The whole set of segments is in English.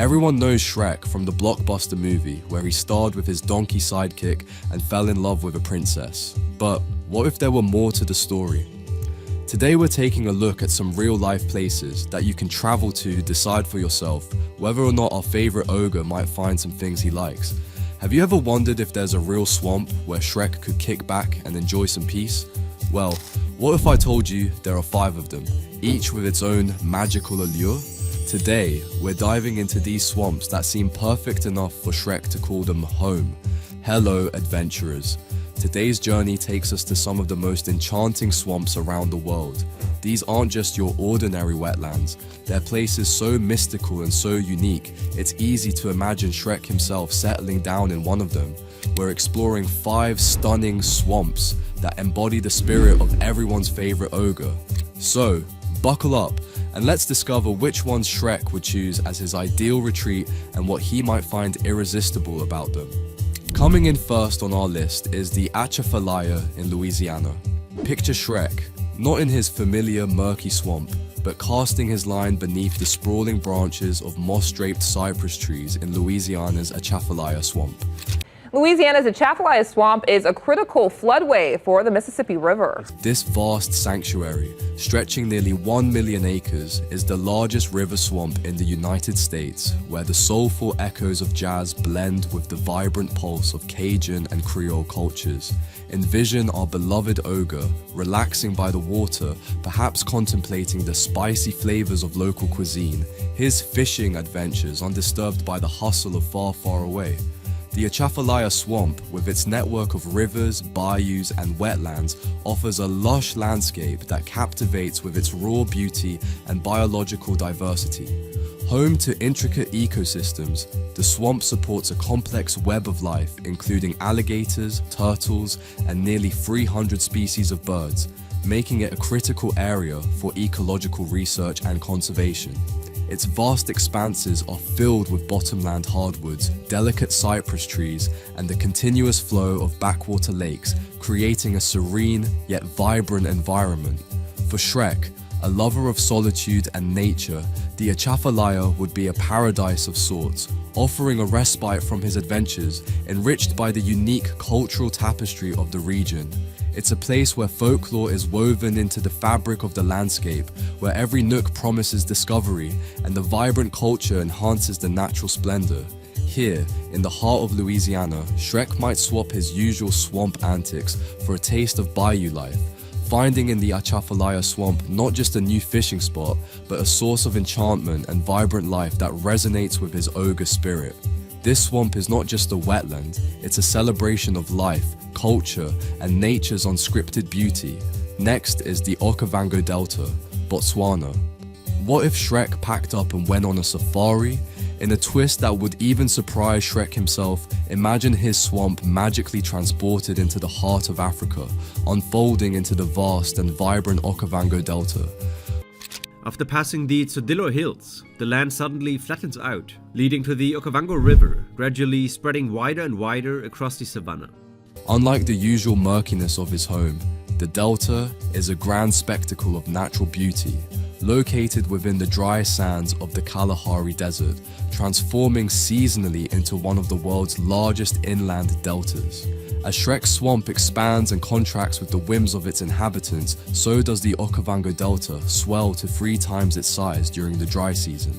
Everyone knows Shrek from the blockbuster movie where he starred with his donkey sidekick and fell in love with a princess. But what if there were more to the story? Today we're taking a look at some real-life places that you can travel to decide for yourself whether or not our favorite ogre might find some things he likes. Have you ever wondered if there's a real swamp where Shrek could kick back and enjoy some peace? Well, what if I told you there are 5 of them, each with its own magical allure? Today, we're diving into these swamps that seem perfect enough for Shrek to call them home. Hello, adventurers. Today's journey takes us to some of the most enchanting swamps around the world. These aren't just your ordinary wetlands, they're places so mystical and so unique, it's easy to imagine Shrek himself settling down in one of them. We're exploring 5 stunning swamps that embody the spirit of everyone's favorite ogre. So, buckle up and let's discover which ones Shrek would choose as his ideal retreat and what he might find irresistible about them. Coming in first on our list is the Atchafalaya in Louisiana. Picture Shrek, not in his familiar murky swamp, but casting his line beneath the sprawling branches of moss-draped cypress trees in Louisiana's Atchafalaya swamp. Louisiana's Atchafalaya Swamp is a critical floodway for the Mississippi River. This vast sanctuary, stretching nearly 1 million acres, is the largest river swamp in the United States, where the soulful echoes of jazz blend with the vibrant pulse of Cajun and Creole cultures. Envision our beloved ogre, relaxing by the water, perhaps contemplating the spicy flavors of local cuisine, his fishing adventures undisturbed by the hustle of far, far away. The Atchafalaya Swamp, with its network of rivers, bayous, and wetlands, offers a lush landscape that captivates with its raw beauty and biological diversity. Home to intricate ecosystems, the swamp supports a complex web of life, including alligators, turtles, and nearly 300 species of birds, making it a critical area for ecological research and conservation. Its vast expanses are filled with bottomland hardwoods, delicate cypress trees, and the continuous flow of backwater lakes, creating a serene yet vibrant environment. For Shrek, a lover of solitude and nature, the Atchafalaya would be a paradise of sorts, offering a respite from his adventures, enriched by the unique cultural tapestry of the region. It's a place where folklore is woven into the fabric of the landscape, where every nook promises discovery, and the vibrant culture enhances the natural splendor. Here, in the heart of Louisiana, Shrek might swap his usual swamp antics for a taste of bayou life, finding in the Atchafalaya Swamp not just a new fishing spot, but a source of enchantment and vibrant life that resonates with his ogre spirit. This swamp is not just a wetland, it's a celebration of life, culture, and nature's unscripted beauty. Next is the Okavango Delta, Botswana. What if Shrek packed up and went on a safari? In a twist that would even surprise Shrek himself, imagine his swamp magically transported into the heart of Africa, unfolding into the vast and vibrant Okavango Delta. After passing the Tsodilo Hills, the land suddenly flattens out, leading to the Okavango River, gradually spreading wider and wider across the savanna. Unlike the usual murkiness of his home, the delta is a grand spectacle of natural beauty, located within the dry sands of the Kalahari Desert, transforming seasonally into one of the world's largest inland deltas. As Shrek's swamp expands and contracts with the whims of its inhabitants, so does the Okavango Delta swell to 3 times its size during the dry season.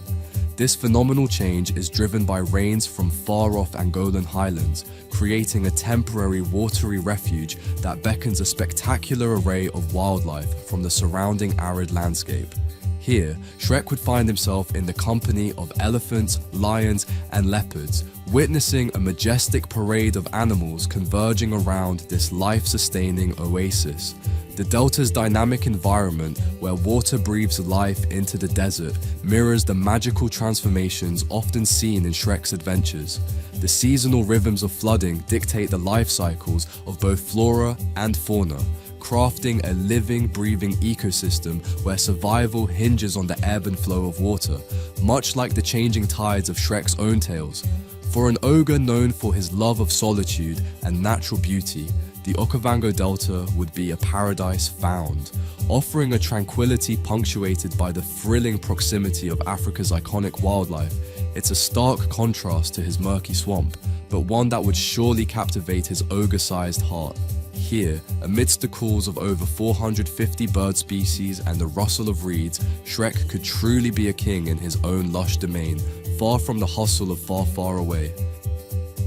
This phenomenal change is driven by rains from far-off Angolan highlands, creating a temporary watery refuge that beckons a spectacular array of wildlife from the surrounding arid landscape. Here, Shrek would find himself in the company of elephants, lions, and leopards, witnessing a majestic parade of animals converging around this life-sustaining oasis. The delta's dynamic environment, where water breathes life into the desert, mirrors the magical transformations often seen in Shrek's adventures. The seasonal rhythms of flooding dictate the life cycles of both flora and fauna, crafting a living, breathing ecosystem where survival hinges on the ebb and flow of water, much like the changing tides of Shrek's own tales. For an ogre known for his love of solitude and natural beauty, the Okavango Delta would be a paradise found, offering a tranquility punctuated by the thrilling proximity of Africa's iconic wildlife. It's a stark contrast to his murky swamp, but one that would surely captivate his ogre-sized heart. Here, amidst the calls of over 450 bird species and the rustle of reeds, Shrek could truly be a king in his own lush domain, far from the hustle of far, far away.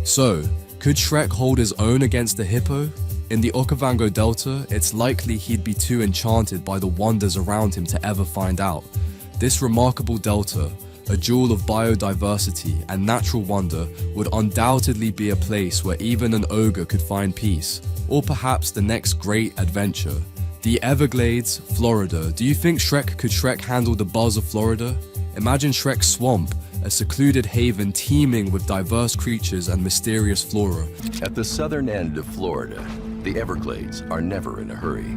So, could Shrek hold his own against the hippo? In the Okavango Delta, it's likely he'd be too enchanted by the wonders around him to ever find out. This remarkable delta, a jewel of biodiversity and natural wonder, would undoubtedly be a place where even an ogre could find peace, or perhaps the next great adventure. The Everglades, Florida. Do you think could Shrek handle the buzz of Florida? Imagine Shrek's swamp, a secluded haven teeming with diverse creatures and mysterious flora. At the southern end of Florida, the Everglades are never in a hurry.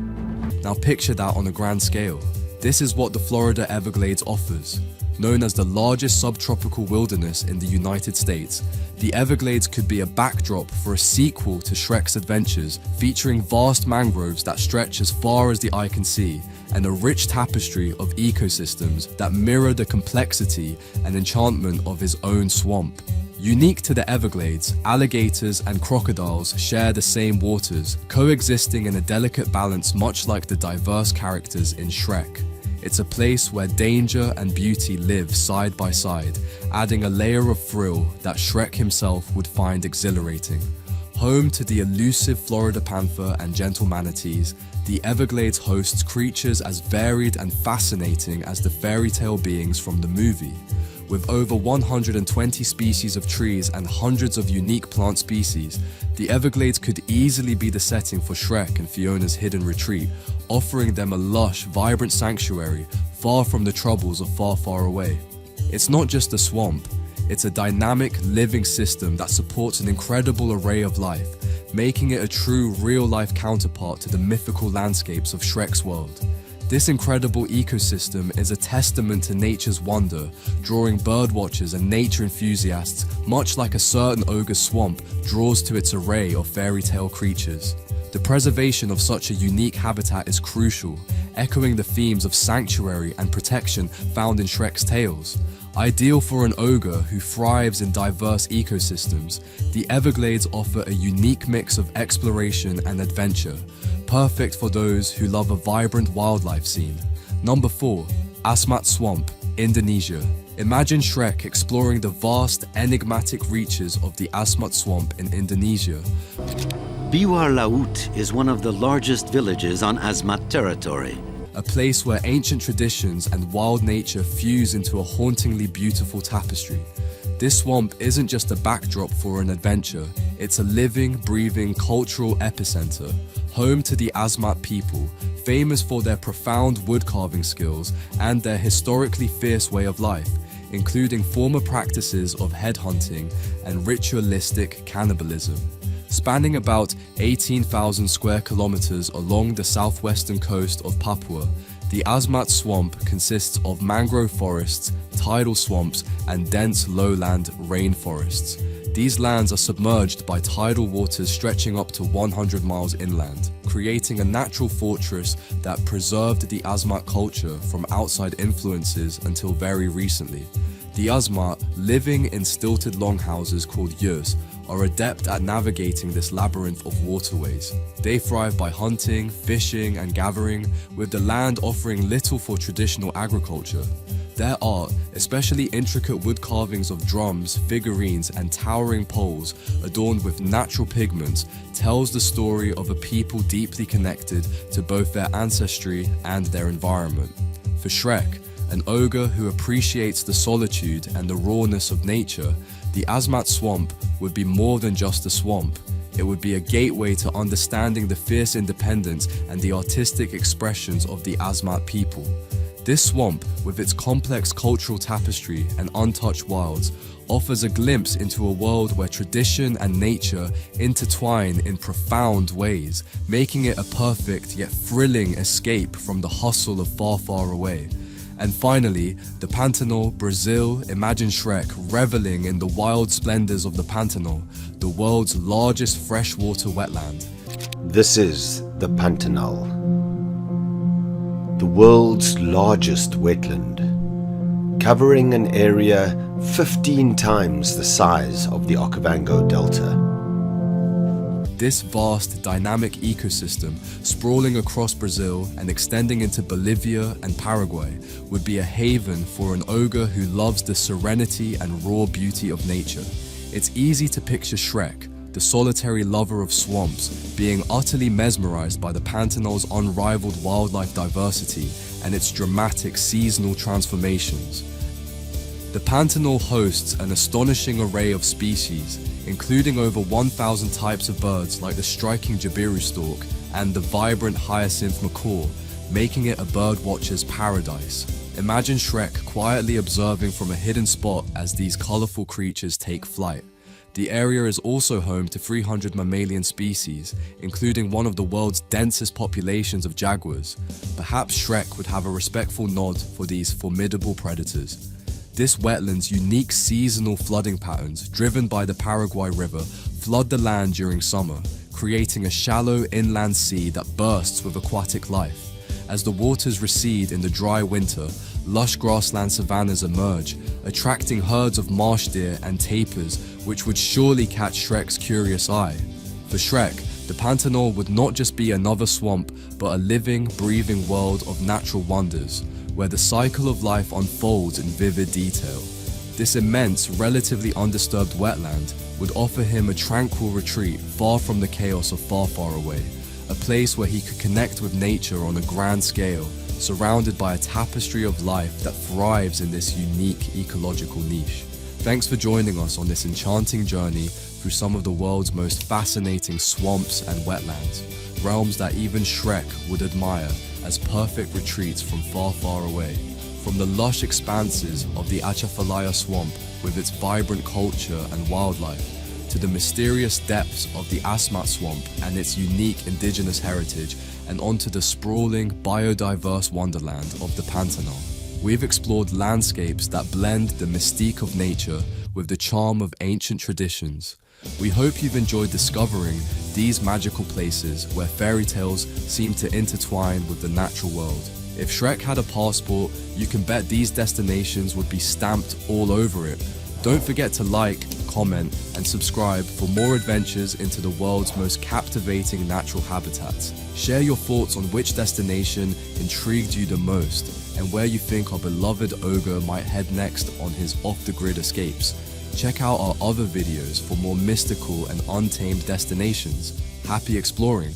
Now picture that on a grand scale. This is what the Florida Everglades offers. Known as the largest subtropical wilderness in the United States, the Everglades could be a backdrop for a sequel to Shrek's adventures, featuring vast mangroves that stretch as far as the eye can see, and a rich tapestry of ecosystems that mirror the complexity and enchantment of his own swamp. Unique to the Everglades, alligators and crocodiles share the same waters, coexisting in a delicate balance much like the diverse characters in Shrek. It's a place where danger and beauty live side by side, adding a layer of thrill that Shrek himself would find exhilarating. Home to the elusive Florida panther and gentle manatees, the Everglades hosts creatures as varied and fascinating as the fairy tale beings from the movie. With over 120 species of trees and hundreds of unique plant species, the Everglades could easily be the setting for Shrek and Fiona's hidden retreat, offering them a lush, vibrant sanctuary far from the troubles of far, far away. It's not just a swamp, it's a dynamic, living system that supports an incredible array of life, making it a true, real-life counterpart to the mythical landscapes of Shrek's world. This incredible ecosystem is a testament to nature's wonder, drawing birdwatchers and nature enthusiasts, much like a certain ogre's swamp draws to its array of fairy tale creatures. The preservation of such a unique habitat is crucial, echoing the themes of sanctuary and protection found in Shrek's tales. Ideal for an ogre who thrives in diverse ecosystems, the Everglades offer a unique mix of exploration and adventure, perfect for those who love a vibrant wildlife scene. Number 4. Asmat Swamp, Indonesia. Imagine Shrek exploring the vast, enigmatic reaches of the Asmat Swamp in Indonesia. Biwar Laut is one of the largest villages on Asmat territory. A place where ancient traditions and wild nature fuse into a hauntingly beautiful tapestry. This swamp isn't just a backdrop for an adventure, it's a living, breathing cultural epicenter, home to the Asmat people, famous for their profound woodcarving skills and their historically fierce way of life, including former practices of headhunting and ritualistic cannibalism. Spanning about 18,000 square kilometers along the southwestern coast of Papua, the Asmat Swamp consists of mangrove forests, tidal swamps, and dense lowland rainforests. These lands are submerged by tidal waters stretching up to 100 miles inland, creating a natural fortress that preserved the Asmat culture from outside influences until very recently. The Asmat, living in stilted longhouses called yurts, are adept at navigating this labyrinth of waterways. They thrive by hunting, fishing, and gathering, with the land offering little for traditional agriculture. Their art, especially intricate wood carvings of drums, figurines, and towering poles adorned with natural pigments, tells the story of a people deeply connected to both their ancestry and their environment. For Shrek, an ogre who appreciates the solitude and the rawness of nature, the Asmat Swamp would be more than just a swamp. It would be a gateway to understanding the fierce independence and the artistic expressions of the Asmat people. This swamp, with its complex cultural tapestry and untouched wilds, offers a glimpse into a world where tradition and nature intertwine in profound ways, making it a perfect yet thrilling escape from the hustle of far, far away. And finally, the Pantanal, Brazil. Imagine Shrek reveling in the wild splendors of the Pantanal, the world's largest freshwater wetland. This is the Pantanal, the world's largest wetland, covering an area 15 times the size of the Okavango Delta. This vast, dynamic ecosystem, sprawling across Brazil and extending into Bolivia and Paraguay, would be a haven for an ogre who loves the serenity and raw beauty of nature. It's easy to picture Shrek, the solitary lover of swamps, being utterly mesmerized by the Pantanal's unrivaled wildlife diversity and its dramatic seasonal transformations. The Pantanal hosts an astonishing array of species, including over 1,000 types of birds like the striking jabiru stork and the vibrant hyacinth macaw, making it a birdwatcher's paradise. Imagine Shrek quietly observing from a hidden spot as these colorful creatures take flight. The area is also home to 300 mammalian species, including one of the world's densest populations of jaguars. Perhaps Shrek would have a respectful nod for these formidable predators. This wetland's unique seasonal flooding patterns, driven by the Paraguay River, flood the land during summer, creating a shallow inland sea that bursts with aquatic life. As the waters recede in the dry winter, lush grassland savannas emerge, attracting herds of marsh deer and tapirs, which would surely catch Shrek's curious eye. For Shrek, the Pantanal would not just be another swamp, but a living, breathing world of natural wonders, where the cycle of life unfolds in vivid detail. This immense, relatively undisturbed wetland would offer him a tranquil retreat far from the chaos of far, far away, a place where he could connect with nature on a grand scale, surrounded by a tapestry of life that thrives in this unique ecological niche. Thanks for joining us on this enchanting journey through some of the world's most fascinating swamps and wetlands, realms that even Shrek would admire as perfect retreats from far, far away. From the lush expanses of the Atchafalaya swamp with its vibrant culture and wildlife, to the mysterious depths of the Asmat swamp and its unique indigenous heritage, and onto the sprawling, biodiverse wonderland of the Pantanal. We've explored landscapes that blend the mystique of nature with the charm of ancient traditions. We hope you've enjoyed discovering these magical places where fairy tales seem to intertwine with the natural world. If Shrek had a passport, you can bet these destinations would be stamped all over it. Don't forget to like, comment, and subscribe for more adventures into the world's most captivating natural habitats. Share your thoughts on which destination intrigued you the most, and where you think our beloved ogre might head next on his off-the-grid escapes. Check out our other videos for more mystical and untamed destinations. Happy exploring!